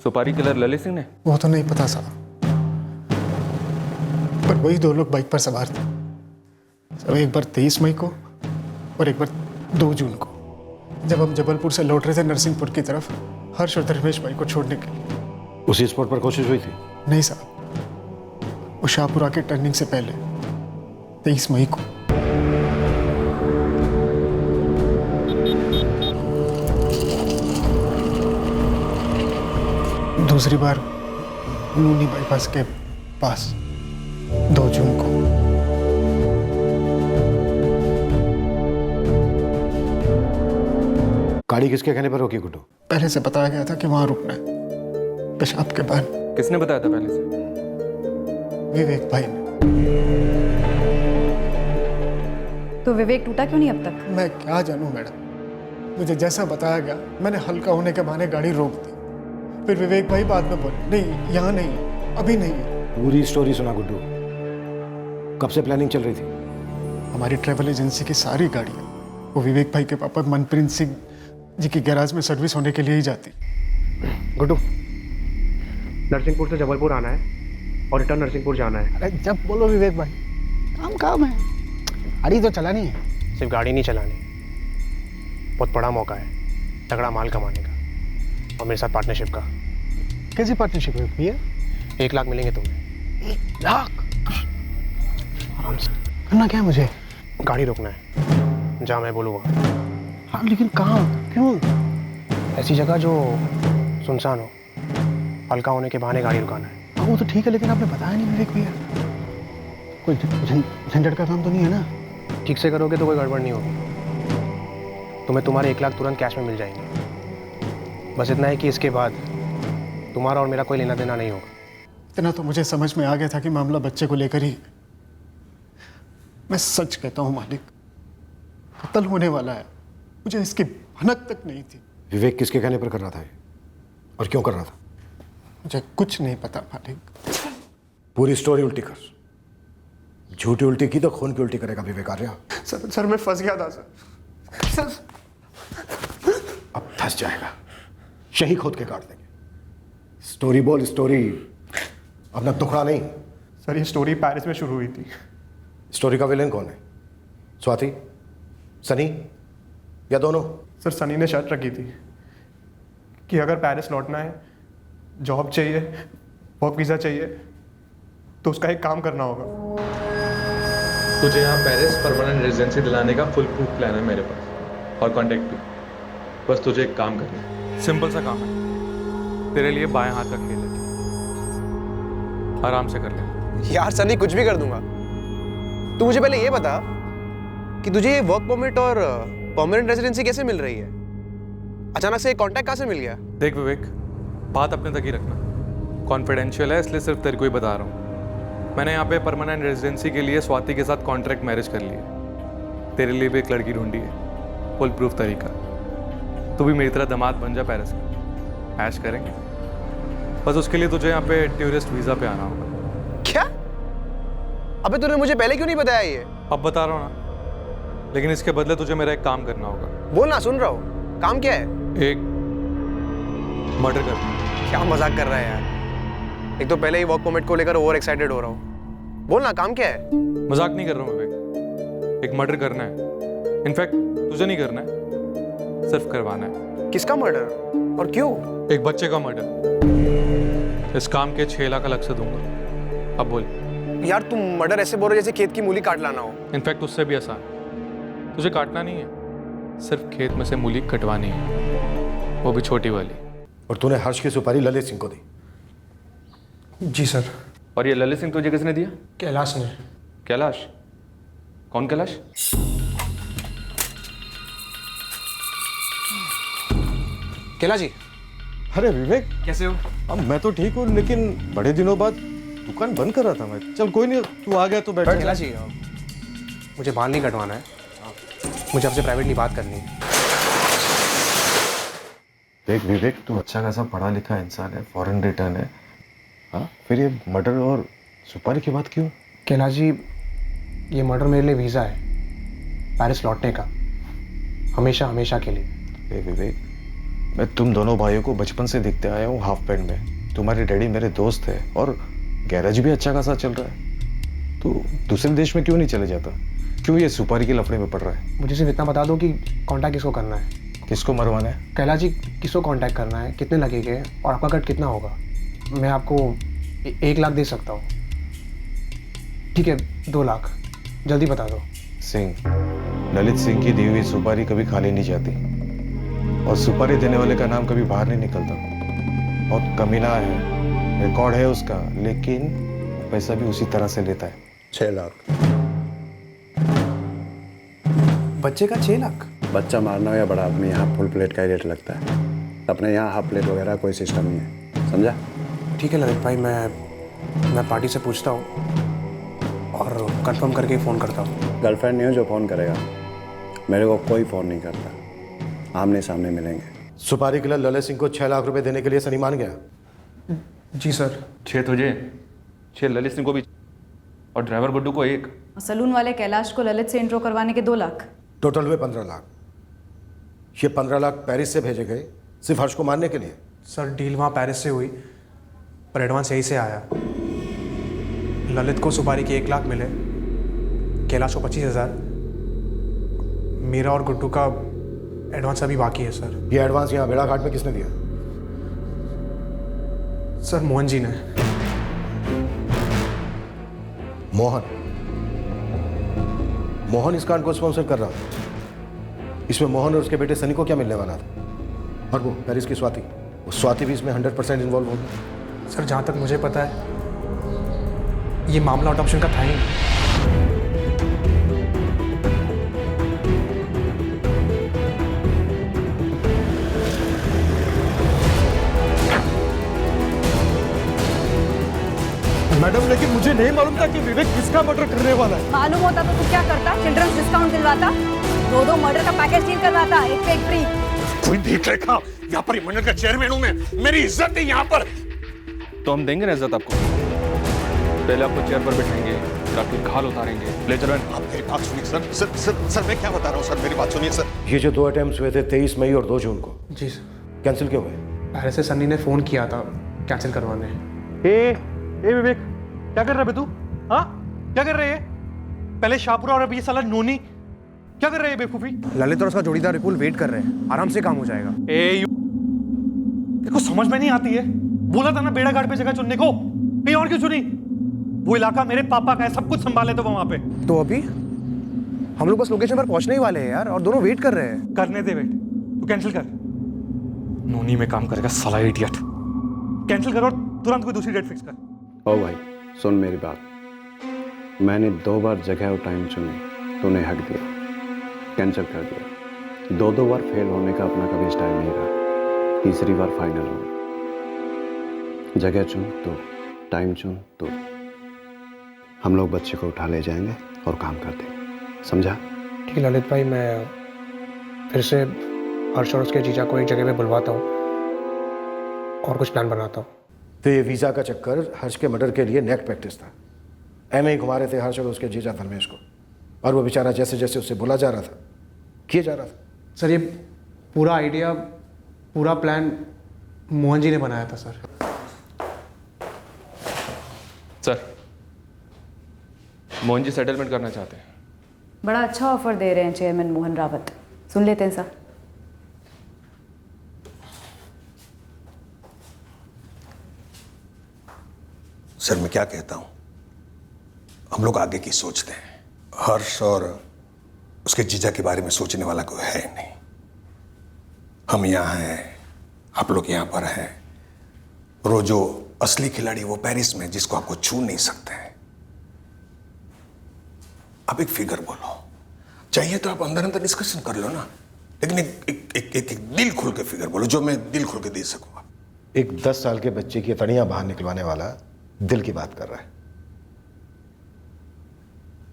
सुपारी किलर ललित सिंह ने? वो तो नहीं पता साहब, पर वही 2 लोग बाइक पर सवार थे। सब एक बार 23 मई को और एक बार 2 जून को, जब हम जबलपुर से लौट रहे थे नरसिंहपुर की तरफ, हर्ष और धर्मेश भाई को छोड़ने के लिए। उसी स्पॉट पर कोशिश हुई थी? नहीं साहब, वो शाहपुरा के टर्निंग से पहले 23 मई को। दूसरी बार नूनी बाईपास के पास 2 जून को। गाड़ी किसके कहने पर रोकी गुड्डू? पहले से बताया गया था कि वहां रुकना है, पेशाब के बाद। किसने बताया था पहले से? विवेक भाई ने। तो विवेक टूटा क्यों नहीं अब तक? मैं क्या जानूं मैडम, मुझे जैसा बताया गया मैंने हल्का होने के बहाने गाड़ी रोक दी। फिर विवेक भाई बाद में बोले, नहीं यहाँ नहीं है, अभी नहीं है। पूरी स्टोरी सुना गुड्डू। कब से प्लानिंग चल रही थी? हमारी ट्रैवल एजेंसी की सारी गाड़ियाँ वो विवेक भाई के पापा मनप्रीत सिंह जी की गैराज में सर्विस होने के लिए ही जाती। गुड्डू, नरसिंहपुर से जबलपुर आना है और रिटर्न नरसिंहपुर जाना है। अरे जब बोलो विवेक भाई, काम है, गाड़ी तो चलानी है। सिर्फ गाड़ी नहीं चलानी, बहुत बड़ा मौका है तगड़ा माल कमाने का, और मेरे साथ पार्टनरशिप का। कैसी पार्टनरशिप है भैया? 1 लाख मिलेंगे तुम्हें। 1 लाख? आराम से। करना क्या है मुझे? गाड़ी रोकना है जहाँ मैं बोलूँगा। हाँ, लेकिन कहाँ, क्यों? ऐसी जगह जो सुनसान हो, हल्का होने के बहाने गाड़ी रुकाना है। हाँ, वो तो ठीक है, लेकिन आपने बताया नहीं विवेक भैया। कोई झंझट का काम तो नहीं है ना? ठीक से करोगे तो कोई गड़बड़ नहीं होगी। तुम्हें तुम्हारे 1 लाख तुरंत कैश में मिल जाएंगे। बस इतना है कि इसके बाद तुम्हारा और मेरा कोई लेना देना नहीं होगा। इतना तो मुझे समझ में आ गया था कि मामला बच्चे को लेकर ही। मैं सच कहता हूँ मालिक, कत्ल होने वाला है, मुझे इसकी भनक तक नहीं थी। विवेक किसके कहने पर कर रहा था ये? और क्यों कर रहा था? मुझे कुछ नहीं पता मालिक। पूरी स्टोरी उल्टी कर। झूठी उल्टी की तो खून की उल्टी करेगा विवेक आर्या। सर मैं फंस गया था सर। अब फंस जाएगा, यही खोद के काट देंगे। स्टोरी बोल, स्टोरी, अपना टुकड़ा नहीं। सर ये स्टोरी पेरिस में शुरू हुई थी। स्टोरी का विलेन कौन है? स्वाति, सनी या दोनों? सर सनी ने शर्त रखी थी कि अगर पेरिस लौटना है, जॉब चाहिए, वर्क वीज़ा चाहिए, तो उसका एक काम करना होगा। तुझे यहाँ पेरिस परमानेंट रेजिडेंसी दिलाने का फुल प्रूफ प्लान है मेरे पास, और कॉन्टेक्ट भी। बस तुझे एक काम करना है, सिंपल सा काम है, तेरे लिए बाएं हाथ का खेल है, आराम से कर ले। यार सनी कुछ भी कर दूंगा। तू मुझे पहले ये बता कि तुझे ये वर्क परमिट और परमानेंट रेजिडेंसी कैसे मिल रही है? अचानक से कॉन्टैक्ट कहाँ से मिल गया? देख विवेक, बात अपने तक ही रखना, कॉन्फिडेंशियल है, इसलिए सिर्फ तेरे को ही बता रहा हूँ। मैंने यहाँ पे परमानेंट रेजिडेंसी के लिए स्वाति के साथ कॉन्ट्रैक्ट मैरिज कर लिया। तेरे लिए भी एक लड़की ढूंढी है, फुल प्रूफ तरीका। तू भी मेरी तरह दामाद बन जा पेरिस में, ऐश करेंगे। बस उसके लिए तुझे यहाँ पे टूरिस्ट वीज़ा पे आना होगा। क्या? अबे तूने मुझे पहले क्यों नहीं बताया ये? अब बता रहा हूँ ना, लेकिन इसके बदले तुझे मेरा एक काम करना होगा। बोल ना, सुन रहा हूँ। काम क्या है? एक मर्डर करना। क्या मजाक कर रहा है यार? एक तो पहले ही वर्क परमिट को लेकर ओवर एक्साइटेड हो रहा हूँ। बोल ना, काम क्या है? मजाक नहीं कर रहा हूँ विवेक, एक मर्डर करना है। इनफैक्ट तुझे नहीं करना है, सिर्फ करवाना है। किसका मर्डर और क्यों? एक बच्चे का मर्डर। इस काम के 6 लाख अलग से दूंगा। अब बोल। यार तुम मर्डर ऐसे बोल रहे जैसे खेत की मूली काट लाना हो। इनफैक्ट उससे भी आसान। तुझे काटना नहीं है, सिर्फ खेत में से मूली कटवानी है, वो भी छोटी वाली। और तूने हर्ष की सुपारी ललित सिंह को दी? जी सर। और ये ललित सिंह तुझे किसने दिया? कैलाश ने। कैलाश? कौन कैलाश? कैलाश जी। अरे विवेक, कैसे हो? अब मैं तो ठीक हूँ, लेकिन बड़े दिनों बाद दुकान बंद कर रहा था मैं। चल कोई नहीं, तू आ गया तो बैठ। कैलाश जी, मुझे बाल नहीं कटवाना है, मुझे आपसे प्राइवेटली बात करनी है। देख विवेक, तू अच्छा खासा पढ़ा लिखा इंसान है, फॉरेन रिटर्न है, हाँ, फिर ये मर्डर और सुपारी की बात क्यों? कैलाश जी, ये मर्डर मेरे लिए वीज़ा है पेरिस लौटने का, हमेशा हमेशा के लिए। विवेक, मैं तुम दोनों भाइयों को बचपन से देखते आया हूँ हाफ पैंट में। तुम्हारे डैडी मेरे दोस्त है और गैराज भी अच्छा खासा चल रहा है। तो दूसरे देश में क्यों नहीं चले जाता? क्यों ये सुपारी के लफड़े में पड़ रहा है? मुझे सिर्फ इतना बता दो कि कांटेक्ट किसको करना है। किसको मरवाना है? कैलाश जी, किसको कांटेक्ट करना है, कितने लगेंगे और आपका कट कितना होगा? मैं आपको 1 लाख दे सकता हूँ। ठीक है, 2 लाख, जल्दी बता दो। सिंह, ललित सिंह की दी हुई सुपारी कभी खाली नहीं जाती और सुपारी देने वाले का नाम कभी बाहर नहीं निकलता। बहुत कमीना है, रिकॉर्ड है उसका, लेकिन पैसा भी उसी तरह से लेता है। 6 लाख। बच्चे का 6 लाख? बच्चा मारना हो या बड़ा आदमी, यहाँ फुल प्लेट का ही रेट लगता है। अपने यहाँ हाफ प्लेट वगैरह कोई सिस्टम नहीं है, समझा? ठीक है ललित भाई, मैं पार्टी से पूछता हूँ और कंफर्म करके फ़ोन करता हूँ। गर्लफ्रेंड नहीं हो जो फ़ोन करेगा, मेरे को कोई फ़ोन नहीं करता, आमने सामने मिलेंगे। सुपारी के लिए ललित सिंह को 6 लाख रुपए देने के लिए सनी मान गया? जी सर। 6 तुझे, 6 ललित सिंह को भी और ड्राइवर गुड्डू को 1। सलून वाले कैलाश को ललित से इंट्रो करवाने के 2 लाख। टोटल हुए 15 लाख। ये 15 लाख पेरिस से भेजे गए सिर्फ हर्ष को मारने के लिए? सर, डील वहाँ पेरिस से हुई पर एडवांस यहीं से आया। ललित को सुपारी के 1 लाख मिले, कैलाश को 25,000, मेरा और गुड्डू का एडवांस अभी बाकी है सर। ये एडवांस यहाँ बेड़ा घाट में किसने दिया? सर, मोहन जी ने। मोहन? मोहन इस कांड को स्पॉन्सर कर रहा था। इसमें मोहन और उसके बेटे सनी को क्या मिलने वाला था? और वो पेरिस की स्वाति, वो स्वाति भी इसमें 100% इन्वॉल्व होगी। सर, जहाँ तक मुझे पता है ये मामला अडॉप्शन का था ही नहीं। मैडम, लेकिन मुझे नहीं मालूम था कि विवेक किसका मर्डर करने वाला है। मालूम होता तो तू क्या करता? चिल्ड्रंस डिस्काउंट दिलवाता, 2 मर्डर का पैकेज डील करवाता, एक पे एक फ्री। कोई देख रेखा, यहाँ पर मंडल का चेयरमैन हूँ मैं, मेरी इज्जत है यहाँ पर। तो हम देंगे ना इज्जत आपको। पहले आपको चेयर पर बैठाएंगे, फिर आपकी खाल उतारेंगे। ले चलो। आप मेरी बात सुनिए सर। सर मैं क्या बता रहा हूँ सर, मेरी बात सुनिए सर। ये जो 2 अटेम्प्ट्स हुए थे 23 मई और 2 जून को, जी सर, कैंसिल क्यों हुए? पहले से सन्नी ने फ़ोन किया था कैंसिल करवाने। ए विवेक, क्या कर रहा है तू? हाँ, क्या कर रहे हैं? पहले शाहपुरा और अब ये साला नोनी, क्या कर रहे हैं बेवकूफी? ललित और उसका जोड़ीदार विपुल वेट कर रहे हैं, आराम से काम हो जाएगा। देखो समझ में नहीं आती है। बोला था ना बेड़ा घाट पे जगह चुनने को, कहीं और क्यों चुनी? वो इलाका मेरे पापा का है, सब कुछ संभाले तो वहां पे। तो अभी हम लोग बस लोकेशन पर पहुंचने ही वाले हैं यार, और दोनों वेट कर रहे हैं। करने दे वेट, तू कैंसिल कर। नोनी में काम करेगा साला इडियट। कैंसिल करो और तुरंत कोई दूसरी डेट फिक्स कर। ओ भाई सुन मेरी बात, मैंने 2 बार जगह और टाइम चुनी, तूने हक दिया, कैंसिल कर दिया। 2 बार फेल होने का अपना कभी स्टाइल नहीं रहा, तीसरी बार फाइनल हो। जगह चुन तो, टाइम चुन तो, हम लोग बच्चे को उठा ले जाएंगे और काम कर देंगे, समझा? ठीक है ललित भाई, मैं फिर से हर्ष और उसके जीजा को एक जगह पे बुलवाता हूँ और कुछ प्लान बनाता हूँ। तो ये वीज़ा का चक्कर हर्ष के मर्डर के लिए नेट प्रैक्टिस था। ऐमे ही घुमा रहे थे हर्ष और उसके जीजा धर्मेश को, और वो बेचारा जैसे जैसे उससे बोला जा रहा था किए जा रहा था। सर, ये पूरा आइडिया, पूरा प्लान मोहन जी ने बनाया था sir. Sir, Mohan ji settlement करना चाहते हैं। बड़ा अच्छा ऑफर दे रहे हैं चेयरमैन मोहन रावत, सुन लेते हैं सर। सर मैं क्या कहता हूं, हम लोग आगे की सोचते हैं। हर्ष और उसके जीजा के बारे में सोचने वाला कोई है नहीं। हम यहाँ हैं, आप लोग यहाँ पर हैं, और वो जो असली खिलाड़ी वो पेरिस में, जिसको आपको छू नहीं सकते हैं। आप एक फिगर बोलो, चाहिए तो आप अंदर अंदर डिस्कशन कर लो ना, लेकिन एक दिल खुल के फिगर बोलो जो मैं दिल खुल के दे सकूंगा। एक 10 साल के बच्चे की तड़ियां बाहर निकलवाने वाला दिल की बात कर रहा है।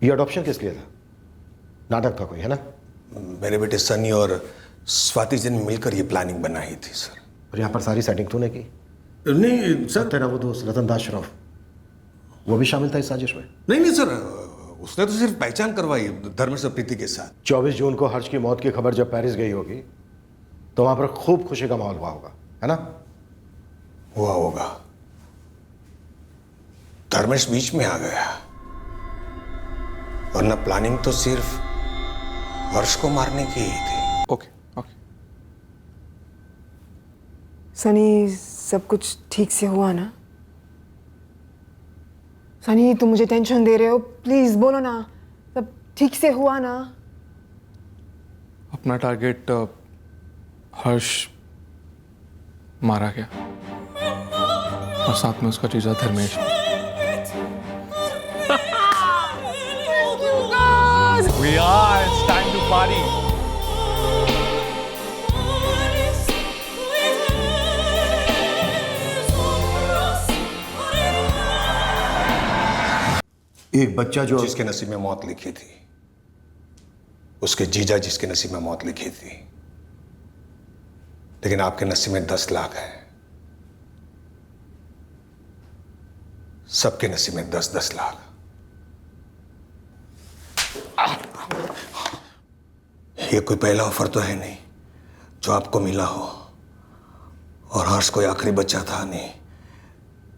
ये अडॉप्शन किस लिए था? नाटक था कोई, है ना? मेरे बेटे सनी और स्वाति जी ने मिलकर ये प्लानिंग बनाई थी सर। और यहाँ पर सारी सेटिंग तूने की? नहीं सर। तेरा वो दोस्त रतन दास श्रॉफ, वो भी शामिल था इस साजिश में? नहीं सर, उसने तो सिर्फ पहचान करवाई धर्मेश और प्रीति के साथ। 24 जून को हर्ष की मौत की खबर जब पेरिस गई होगी तो वहां पर खूब खुशी का माहौल हुआ होगा, है ना? हुआ होगा। धर्मेश बीच में आ गया, वरना प्लानिंग तो सिर्फ हर्ष को मारने की ही थी। Okay okay. सनी, सब कुछ ठीक से हुआ ना? सनी, तुम मुझे टेंशन दे रहे हो, प्लीज बोलो ना, सब ठीक से हुआ ना? अपना टारगेट हर्ष मारा गया और साथ में उसका जीजा Dharmesh. We are, it's time to party. एक बच्चा जो जिसके नसीब में मौत लिखी थी, उसके जीजा जिसके नसीब में मौत लिखी थी, लेकिन आपके नसीब में 10 लाख है। सबके नसीब में 10-10 लाख। ये कोई पहला ऑफर तो है नहीं जो आपको मिला हो, और हर्ष कोई आखिरी बच्चा था नहीं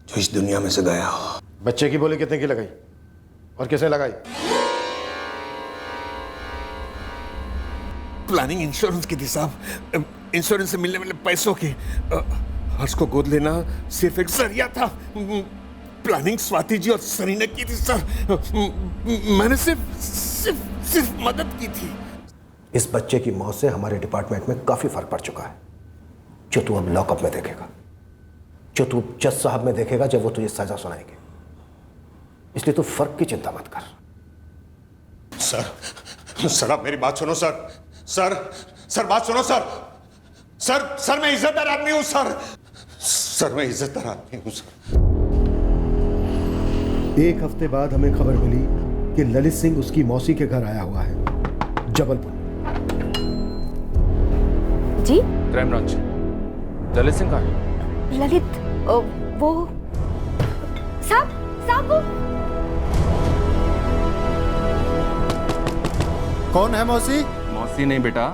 जो इस दुनिया में से गया हो। बच्चे की बोली कितने की लगाई और किसने लगाई? प्लानिंग इंश्योरेंस की थी साहब, इंश्योरेंस से मिलने वाले पैसों की। हर्ष को गोद लेना सिर्फ एक जरिया था। प्लानिंग स्वाति जी और सनी ने की थी सर। मैंने सिर्फ मदद की थी। इस बच्चे की मौत से हमारे डिपार्टमेंट में काफी फर्क पड़ चुका है, जो तू अब लॉकअप में देखेगा, जो तू जज साहब में देखेगा जब वो तुझे सजा सुनाएंगे। इसलिए तू फर्क की चिंता मत कर। सर आप मेरी बात सुनो सर बात सुनो सर मैं इज्जतदार आदमी हूं सर मैं इज्जतदार आदमी हूं सर। एक हफ्ते बाद हमें खबर मिली कि ललित सिंह उसकी मौसी के घर आया हुआ है जबलपुर। जी? Crime branch. ललित सिंह कहाँ है? ललित वो साहब वो कौन है मौसी? मौसी नहीं बेटा,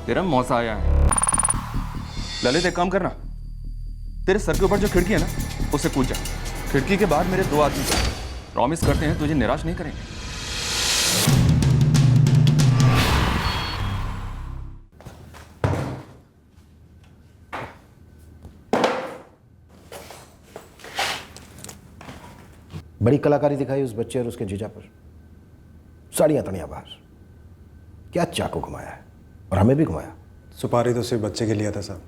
तेरा मौसा आया है। ललित एक काम करना, तेरे सर के ऊपर जो खिड़की है ना उसे कूद जा। खिड़की के बाद मेरे 2 आदमी प्रॉमिस करते हैं तुझे निराश नहीं करेंगे। बड़ी कलाकारी दिखाई उस बच्चे और उसके जीजा पर। साड़ियां तड़ियां बाहर, क्या चाकू घुमाया है, और हमें भी घुमाया। सुपारी तो सिर्फ बच्चे के लिए था साहब,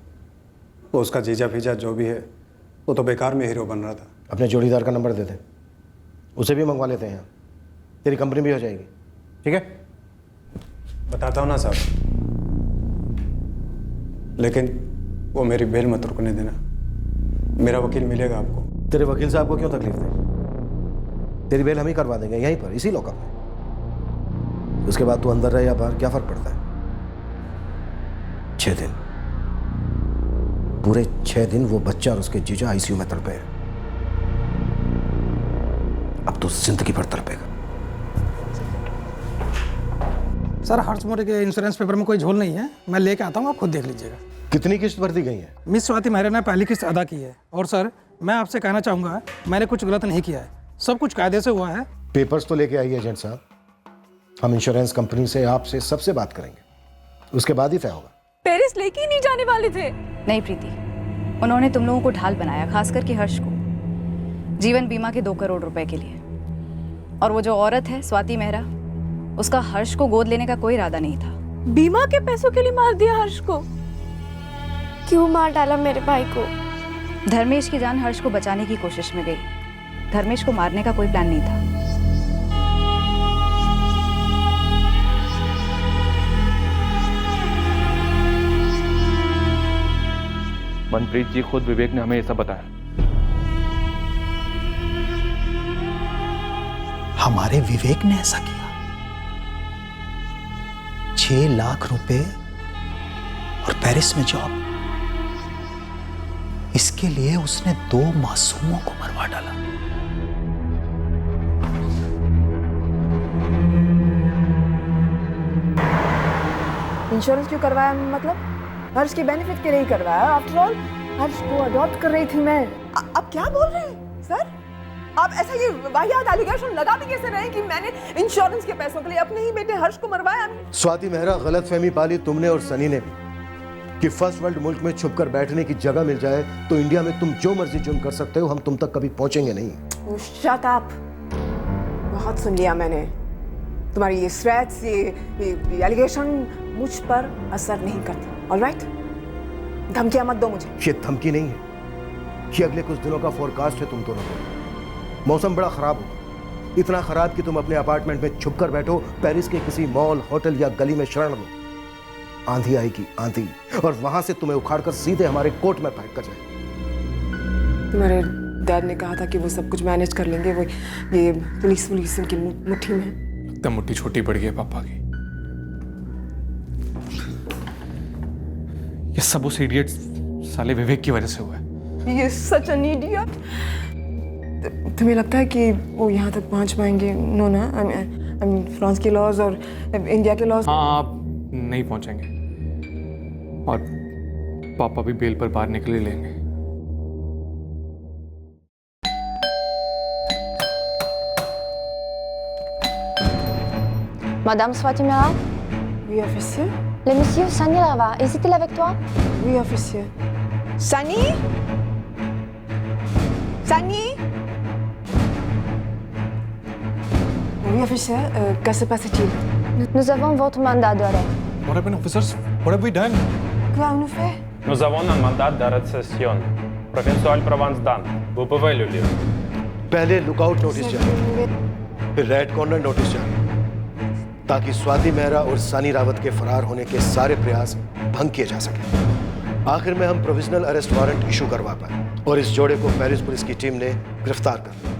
वो उसका जीजा फीजा जो भी है वो तो बेकार में हीरो बन रहा था। अपने जोड़ीदार का नंबर दे दे, उसे भी मंगवा लेते हैं, तेरी कंपनी भी हो जाएगी। ठीक है? बताता हूँ ना साहब, लेकिन वो मेरी बेल मत रुकने देना। मेरा वकील मिलेगा आपको। तेरे वकील साहब को क्यों तकलीफ दे? तेरी बेल हम ही करवा देंगे यहीं पर, इसी लॉकअप में। उसके बाद तू अंदर रहे या बाहर, क्या फर्क पड़ता है? 6 दिन, पूरे 6 दिन वो बच्चा और उसके जीजा आईसीयू में तड़पे। अब तो जिंदगी भर तड़पेगा। सर हर्ष मोरे के इंश्योरेंस पेपर में कोई झोल नहीं है, मैं लेके आता हूँ, आप खुद देख लीजिएगा। कितनी किस्त भर दी गई है? मिस स्वाति मेहरा ने पहली किस्त अदा की है। और सर मैं आपसे कहना चाहूँगा, मैंने कुछ गलत नहीं किया है, सब कुछ कायदे से हुआ है। पेपर्स तो लेके आइए एजेंट साहब, हम इंश्योरेंस कंपनी से आपसे सबसे बात करेंगे, उसके बाद ही तय होगा। पेरिस लेके ही नहीं जाने वाले थे। नहीं प्रीति, उन्होंने तुम लोगों को ढाल बनाया, खास करके हर्ष को, जीवन बीमा के 2 करोड़ रुपए के लिए। और वो जो औरत है स्वाति मेहरा, उसका हर्ष को गोद लेने का कोई इरादा नहीं था। बीमा के पैसों के लिए मार दिया हर्ष को? क्यों मार डाला मेरे भाई को? धर्मेश की जान हर्ष को बचाने की कोशिश में गई, धर्मेश को मारने का कोई प्लान नहीं था। मनप्रीत जी, खुद विवेक ने हमें ये सब बताया। हमारे विवेक ने ऐसा किया? 6 लाख रुपए और पेरिस में जॉब, इसके लिए उसने 2 मासूमों को मरवा डाला। इंश्योरेंस क्यों करवाया? मतलब हर्ष के बेनिफिट के लिए ही करवाया। आफ्टर ऑल हर्ष को अडॉप्ट कर रही थी मैं। अब क्या बोल रहे हैं सर? आप ऐसा ये वाहियात एलिगेशन लगा भी कैसे रहे कि मैंने इंश्योरेंस के पैसों के लिए अपने ही बेटे हर्ष को मरवाया? स्वाति मेहरा, गलतफहमी पाली तुमने और सनी ने भी कि फर्स्ट वर्ल्ड मुल्क में छुपकर बैठने की जगह मिल जाए तो इंडिया में तुम जो मर्जी जुर्म कर सकते हो, हम तुम तक कभी पहुंचेंगे नहीं। शट अप, बहुत सुन लिया मैंने। तुम्हारी ये थ्रेट्स, ये एलिगेशन मुझ पर असर नहीं करती। ऑलराइट, धमकियां मत दो मुझे। ये धमकी नहीं है, ये अगले कुछ दिनों का फोरकास्ट है तुम दोनों को। मौसम बड़ा खराब होगा, इतना खराब कि तुम अपने अपार्टमेंट में छुपकर बैठो, पेरिस के किसी मॉल, होटल या गली में शरण लो। आंधी आएगी, आंधी, और वहां से तुम्हें उखाड़कर सीधे हमारे कोर्ट में फेंक कर जाए। तुम्हारे डैड ने कहा था कि वो सब कुछ मैनेज कर लेंगे, वो ये पुलिस उनकी मुट्ठी में। एकदम मुट्ठी छोटी पड़ गई है पापा की। ये सब उस इडियट साले विवेक की वजह से हुआ है। ये सच एन इडियट। तुम्हें लगता है कि वो यहाँ तक पहुँच पाएंगे? नो ना, आई मीन फ्रांस के लॉज और इंडिया के लॉज। हाँ, आप नहीं पहुंचेंगे और पापा भी बेल पर बाहर निकल लेंगे। Madame Swati Mehra? Oui, officier. Le monsieur Sani là-bas, est-il avec toi? Oui, officier. Sani? Sani? Oui, officier. Que se passe-t-il? Nous avons votre mandat d'arrêt. What happened, officers? What have we done? Quoi on nous fait? Nous avons un mandat d'arrestation. Provincial Provence Dan. Vous pouvez le lire. पहले lookout notice जारी, फिर red corner notice जारी, ताकि स्वाति मेहरा और सनी रावत के फरार होने के सारे प्रयास भंग किए जा सके। आखिर में हम प्रोविजनल अरेस्ट वारंट इशू करवा पाए और इस जोड़े को पेरिस पुलिस की टीम ने गिरफ्तार कर लिया।